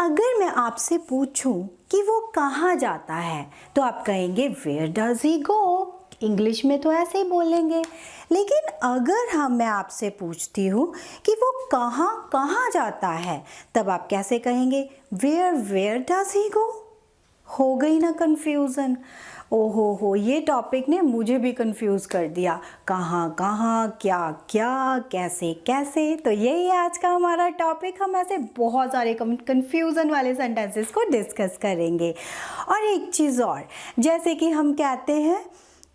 अगर मैं आपसे पूछूं कि वो कहाँ जाता है तो आप कहेंगे where does he go. English में तो ऐसे ही बोलेंगे। लेकिन अगर मैं आपसे पूछती हूँ कि वो कहाँ कहाँ जाता है तब आप कैसे कहेंगे वेयर डज ही गो। हो गई ना कंफ्यूजन। ओहो हो, ये टॉपिक ने मुझे भी कंफ्यूज कर दिया। कहाँ कहाँ, क्या क्या, कैसे कैसे। तो यही है आज का हमारा टॉपिक। हम ऐसे बहुत सारे कंफ्यूजन वाले सेंटेंसेस को डिस्कस करेंगे। और एक चीज़ और, जैसे कि हम कहते हैं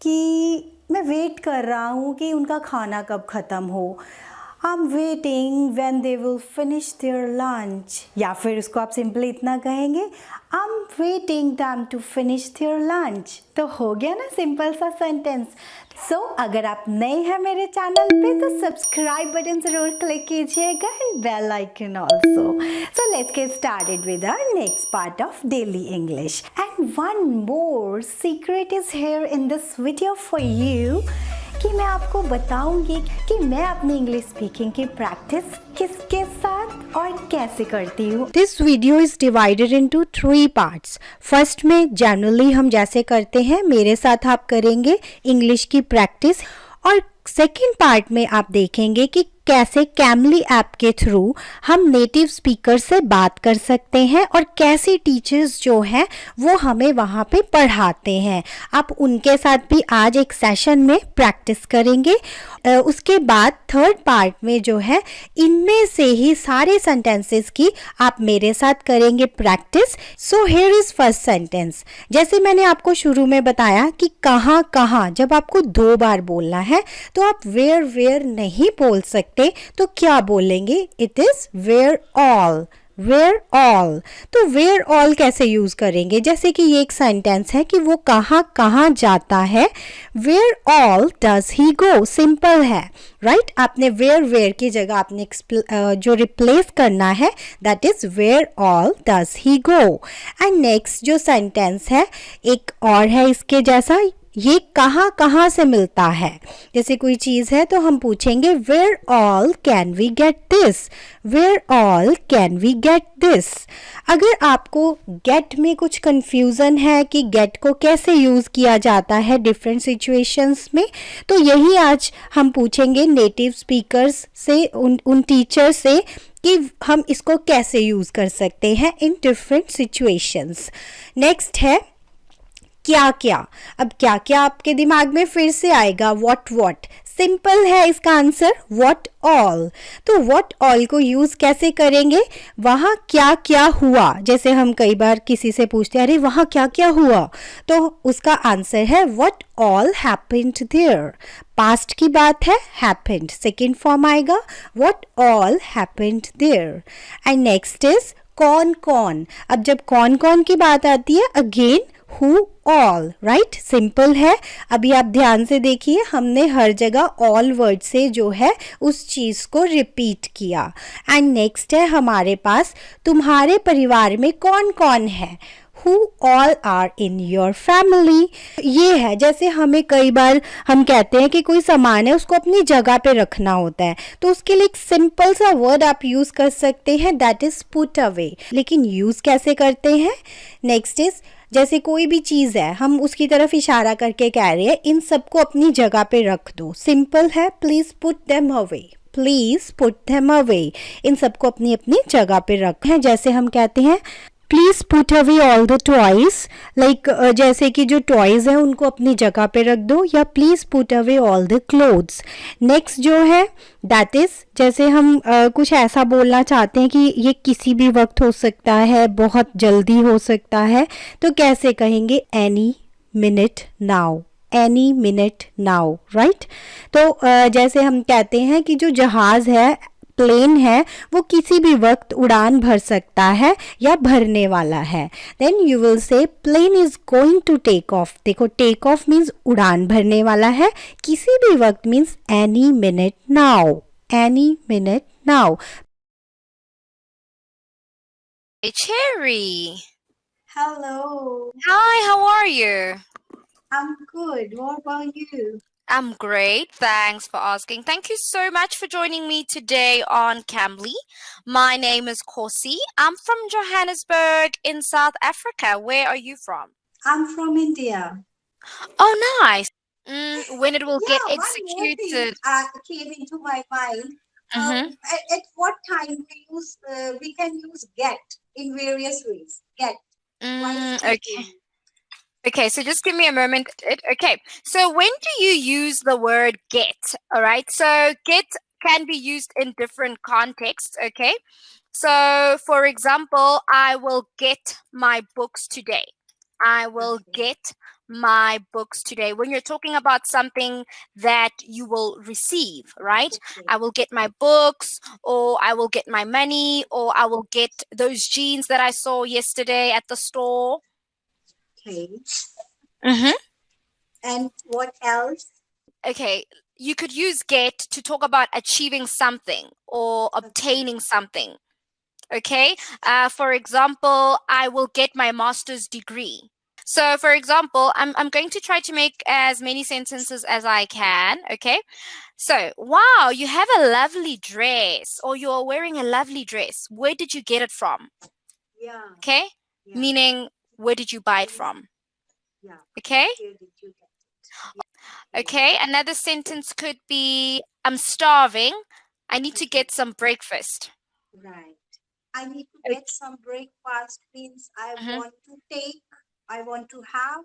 कि मैं वेट कर रहा हूँ कि उनका खाना कब ख़त्म हो। I'm waiting when they will finish their lunch। या फिर उसको आप सिंपली इतना कहेंगे I'm waiting them to finish their lunch। तो हो गया ना सिंपल सा सेंटेंस। सो अगर आप नए हैं मेरे चैनल पे तो सब्सक्राइब बटन ज़रूर क्लिक कीजिएगा and bell icon also. So let's get started with our next part of daily English. And one more secret is here in this video for you कि मैं आपको बताऊंगी कि मैं अपनी इंग्लिश स्पीकिंग की प्रैक्टिस किसके साथ और कैसे करती हूँ। This video is divided into 3 parts. First में जनरली हम जैसे करते हैं मेरे साथ आप करेंगे इंग्लिश की प्रैक्टिस, और सेकेंड पार्ट में आप देखेंगे कि कैसे कैमली ऐप के थ्रू हम नेटिव स्पीकर से बात कर सकते हैं और कैसे टीचर्स जो हैं वो हमें वहाँ पे पढ़ाते हैं। आप उनके साथ भी आज एक सेशन में प्रैक्टिस करेंगे। उसके बाद थर्ड पार्ट में जो है इनमें से ही सारे सेंटेंसेस की आप मेरे साथ करेंगे practice. So here is first sentence. जैसे मैंने आपको शुरू में बताया कि कहाँ कहाँ जब आपको 2 बार बोलना है तो आप वेयर नहीं बोल सकते, तो क्या बोलेंगे? It is where all. Where all. तो वेयर ऑल कैसे यूज करेंगे? जैसे कि ये एक सेंटेंस है कि वो कहाँ कहाँ जाता है। Where all does he go. Simple है, राइट? आपने वेयर की जगह आपने जो रिप्लेस करना है that is where all does he go. And next जो सेंटेंस है एक और है इसके जैसा, ये कहाँ कहाँ से मिलता है। जैसे कोई चीज़ है तो हम पूछेंगे where all can we get this. Where all can we get this. अगर आपको गेट में कुछ कंफ्यूजन है कि गेट को कैसे यूज़ किया जाता है डिफरेंट सिचुएशंस में, तो यही आज हम पूछेंगे नेटिव स्पीकर्स से, उन टीचर से कि हम इसको कैसे यूज़ कर सकते हैं इन डिफरेंट सिचुएशंस। नेक्स्ट है क्या क्या। अब क्या क्या आपके दिमाग में फिर से आएगा व्हाट। सिंपल है इसका आंसर व्हाट ऑल। तो व्हाट ऑल को यूज कैसे करेंगे? वहाँ क्या क्या हुआ। जैसे हम कई बार किसी से पूछते हैं अरे वहाँ क्या क्या हुआ, तो उसका आंसर है what all happened there. Past की बात है हैपेंड, सेकेंड फॉर्म आएगा what all happened there. And next is कौन कौन। अब जब कौन कौन की बात आती है again who all, right? Simple है। अभी आप ध्यान से देखिए हमने हर जगह all वर्ड से जो है उस चीज को रिपीट किया। एंड नेक्स्ट है हमारे पास तुम्हारे परिवार में कौन कौन है। Who all are in your family? ये है जैसे हमें कई बार हम कहते हैं कि कोई सामान है उसको अपनी जगह पे रखना होता है, तो उसके लिए एक सिंपल सा वर्ड आप यूज कर सकते हैं दैट इज पुट अवे। लेकिन यूज कैसे करते हैं? नेक्स्ट इज जैसे कोई भी चीज़ है हम उसकी तरफ इशारा करके कह रहे हैं इन सबको अपनी जगह पे रख दो। सिंपल है please put them away. Please put them away. इन सबको अपनी अपनी जगह पे रखें। जैसे हम कहते हैं please put away all the toys, like जैसे कि जो टॉयज हैं उनको अपनी जगह पे रख दो, या please put away all the clothes. Next जो है दैट इज जैसे हम कुछ ऐसा बोलना चाहते हैं कि ये किसी भी वक्त हो सकता है, बहुत जल्दी हो सकता है, तो कैसे कहेंगे? Any minute now. Any minute now, right? तो जैसे हम कहते हैं कि जो जहाज है, प्लेन है, वो किसी भी वक्त उड़ान भर सकता है या भरने वाला है, then you will say plane is going to take off. देखो टेक ऑफ मीन्स उड़ान भरने वाला है, किसी भी वक्त means any minute now. Any minute now. Hey, Cherry. Hello. Hi, how are you? I'm good. What about you? I'm great. Thanks for asking. Thank you so much for joining me today on Cambly. My name is Corsi. I'm from Johannesburg in South Africa. Where are you from? I'm from India. Oh, nice. When it will get Yeah, one more thing executed. came into my mind. Mm-hmm. At what time we can use get in various ways. Get while Okay. speaking. Okay, so just give me a moment. Okay, so when do you use the word get? All right, so get can be used in different contexts. Okay, so for example, I will get my books today. I will Okay. get my books today. When you're talking about something that you will receive, right? Okay. I will get my books, or I will get my money, or I will get those jeans that I saw yesterday at the store. Okay. Mm-hmm. And what else? Okay, you could use get to talk about achieving something or obtaining something. Okay, for example, I will get my master's degree. So, for example, I'm going to try to make as many sentences as I can. Okay, so wow, you have a lovely dress, or you're wearing a lovely dress. Where did you get it from? Yeah. Okay, Yeah. meaning where did you buy it from? Yeah. Okay. Where did you get it? Yeah. Okay, another sentence could be I'm starving. I need to Okay. get some breakfast. Right. I need to Okay. get some breakfast means I Mhm. want to take, I want to have.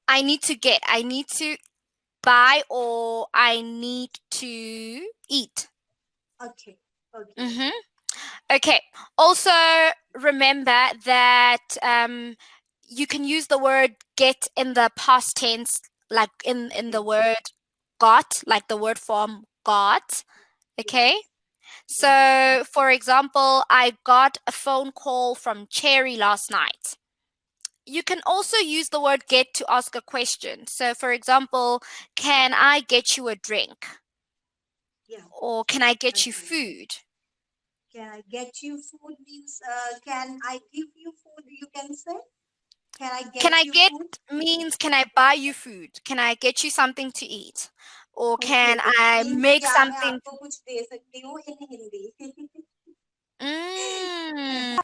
I need to buy, or I need to eat. Okay. Okay. Mm-hmm. Okay, also remember that you can use the word get in the past tense, like in the Okay. word got, like the word form got. Okay. Yes. So, for example, I got a phone call from Cherry last night. You can also use the word get to ask a question. So, for example, can I get you a drink? Yeah. Or can I get you Okay. food? Can I get you food means can I give you food? You can say. Can I Can get I you get food? means can I buy you food? Can I get you something to eat? Or Okay. can I Means make क्या मैं something? आपको कुछ दे सकती हूँ in Hindi? Mm.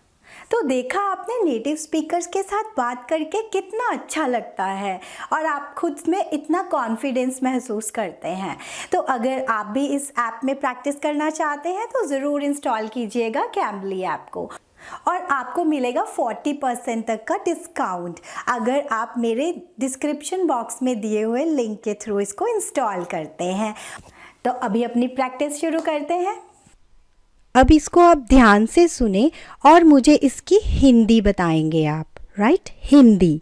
तो देखा आपने, native speakers के साथ बात करके कितना अच्छा लगता है और आप खुद में इतना कॉन्फिडेंस महसूस करते हैं। तो अगर आप भी इस ऐप में प्रैक्टिस करना चाहते हैं तो ज़रूर इंस्टॉल कीजिएगा कैम्बली ऐप को, और आपको मिलेगा 40% तक का डिस्काउंट अगर आप मेरे डिस्क्रिप्शन बॉक्स में दिए हुए लिंक के थ्रू इसको इंस्टॉल करते हैं। तो अभी अपनी प्रैक्टिस शुरू करते हैं। अब इसको आप ध्यान से सुने और मुझे इसकी हिंदी बताएंगे आप, right? Hindi.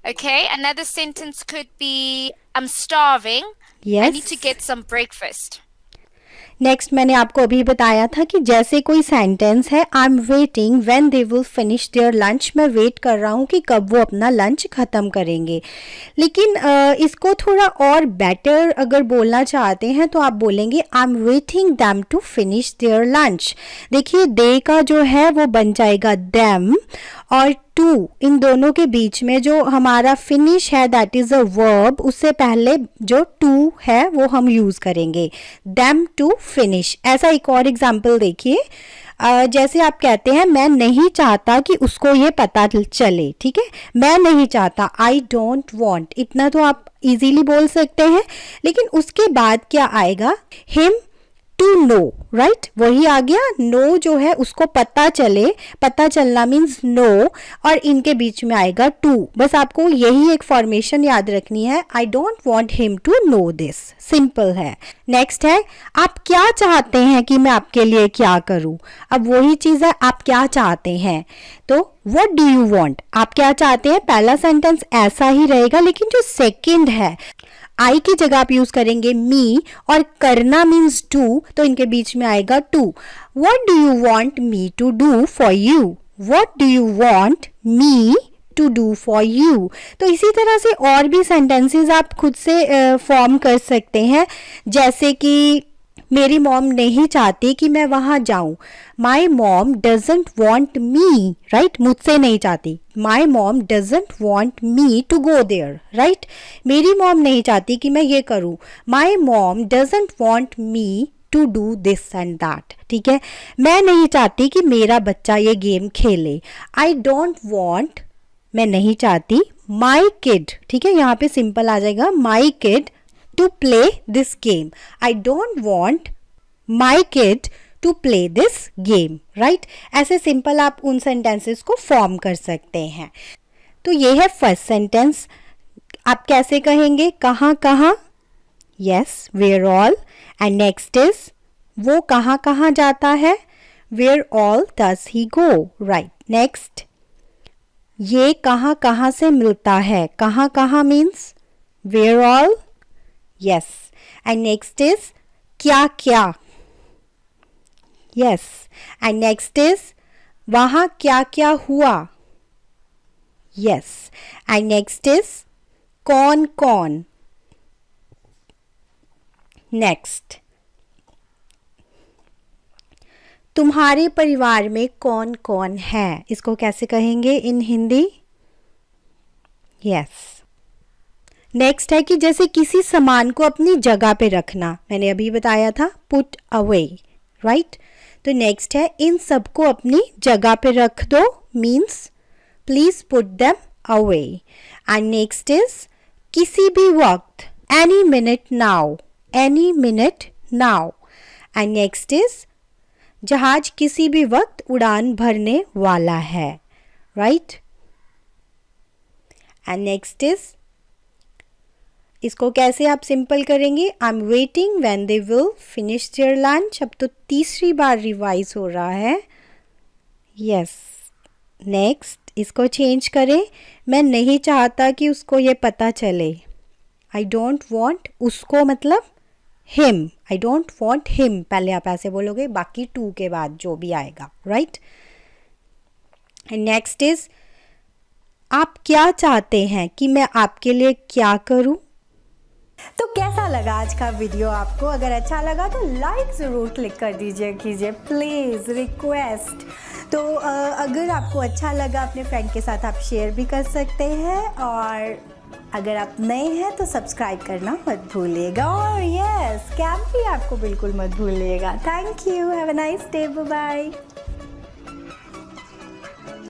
Okay, another sentence could be I'm starving. I need to yes. get some breakfast. Next मैंने आपको अभी बताया था कि जैसे कोई सेंटेंस है, आई am waiting when they will finish their lunch, मैं वेट कर रहा हूँ कि कब वो अपना लंच ख़त्म करेंगे। लेकिन इसको थोड़ा और बेटर अगर बोलना चाहते हैं तो आप बोलेंगे I am waiting them to finish their lunch. देखिए दे का जो है वो बन जाएगा दैम, और टू, इन दोनों के बीच में जो हमारा फिनिश है दैट इज़ अ वर्ब, उससे पहले जो टू है वो हम यूज़ करेंगे, दैम टू फिनिश। ऐसा एक और एग्जाम्पल देखिए, जैसे आप कहते हैं मैं नहीं चाहता कि उसको ये पता चले, ठीक है? मैं नहीं चाहता, आई डोंट वॉन्ट, इतना तो आप इजीली बोल सकते हैं। लेकिन उसके बाद क्या आएगा? Him to know, right? वही आ गया, नो जो है उसको पता चले, पता चलना मीन्स नो, और इनके बीच में आएगा टू। बस आपको यही एक फॉर्मेशन याद रखनी है, I don't want him to know this, simple है। नेक्स्ट है आप क्या चाहते हैं कि मैं आपके लिए क्या करूं। अब वही चीज़ है, आप क्या चाहते हैं, तो व्हाट डू यू वॉन्ट, आप क्या चाहते हैं। पहला सेंटेंस ऐसा ही रहेगा, लेकिन जो सेकेंड है आई की जगह आप यूज करेंगे मी, और करना मीन्स डू, तो इनके बीच में आएगा to. What do you want me to do for you, what do you want me to do for you. तो इसी तरह से और भी सेंटेंसेस आप खुद से फॉर्म कर सकते हैं, जैसे कि मेरी मॉम नहीं चाहती कि मैं वहाँ जाऊँ. My mom doesn't want me, right, मुझसे नहीं चाहती. My mom doesn't want me to go there, right. मेरी मॉम नहीं चाहती कि मैं ये करूँ. My mom doesn't want me to do this and that. ठीक है. मैं नहीं चाहती कि मेरा बच्चा ये गेम खेले. आई डोंट वॉन्ट, मैं नहीं चाहती, माई किड, ठीक है, यहाँ पे सिंपल आ जाएगा, my kid to play this game. I don't want my kid to play this game, right. ऐसे सिंपल आप उन सेंटेंसेस को फॉर्म कर सकते हैं. तो ये है फर्स्ट सेंटेंस. आप कैसे कहेंगे, कहाँ कहाँ, yes, where all. And next is, वो कहाँ कहाँ जाता है, where all does he go, right. Next, ये कहाँ कहाँ से मिलता है, कहाँ कहाँ means where all, yes. And next is, क्या क्या, यस. एंड नेक्स्ट इज, वहाँ क्या क्या हुआ, यस. एंड नेक्स्ट इज, कौन कौन. नेक्स्ट, तुम्हारे परिवार में कौन कौन है, इसको कैसे कहेंगे इन हिंदी, यस. नेक्स्ट है कि जैसे किसी सामान को अपनी जगह पे रखना, मैंने अभी बताया था, पुट अवे, राइट. तो नेक्स्ट है, इन सबको अपनी जगह पे रख दो, means please put them away. And next is, किसी भी वक्त, any minute now, any minute now. And next is, जहाज किसी भी वक्त उड़ान भरने वाला है, राइट. एंड नेक्स्ट इज, इसको कैसे आप सिंपल करेंगे, आई am waiting when they will finish their lunch. अब तो तीसरी बार रिवाइज हो रहा है, यस. नेक्स्ट, इसको चेंज करें, मैं नहीं चाहता कि उसको ये पता चले. आई डोंट वॉन्ट, उसको मतलब him, I don't want him, पहले आप ऐसे बोलोगे, बाकी टू के बाद जो भी आएगा, राइट. एंड नेक्स्ट इज, आप क्या चाहते हैं कि मैं आपके लिए क्या करूं. तो कैसा लगा आज का वीडियो आपको? अगर अच्छा लगा तो लाइक ज़रूर क्लिक कर दीजिए, कीजिए प्लीज़, रिक्वेस्ट. तो अगर आपको अच्छा लगा अपने फ्रेंड के साथ आप शेयर भी कर सकते हैं. और अगर आप नए हैं तो सब्सक्राइब करना मत भूलिएगा. और यस, कैम्पली आपको बिल्कुल मत भूलिएगा. Thank you, have a nice day, bye bye.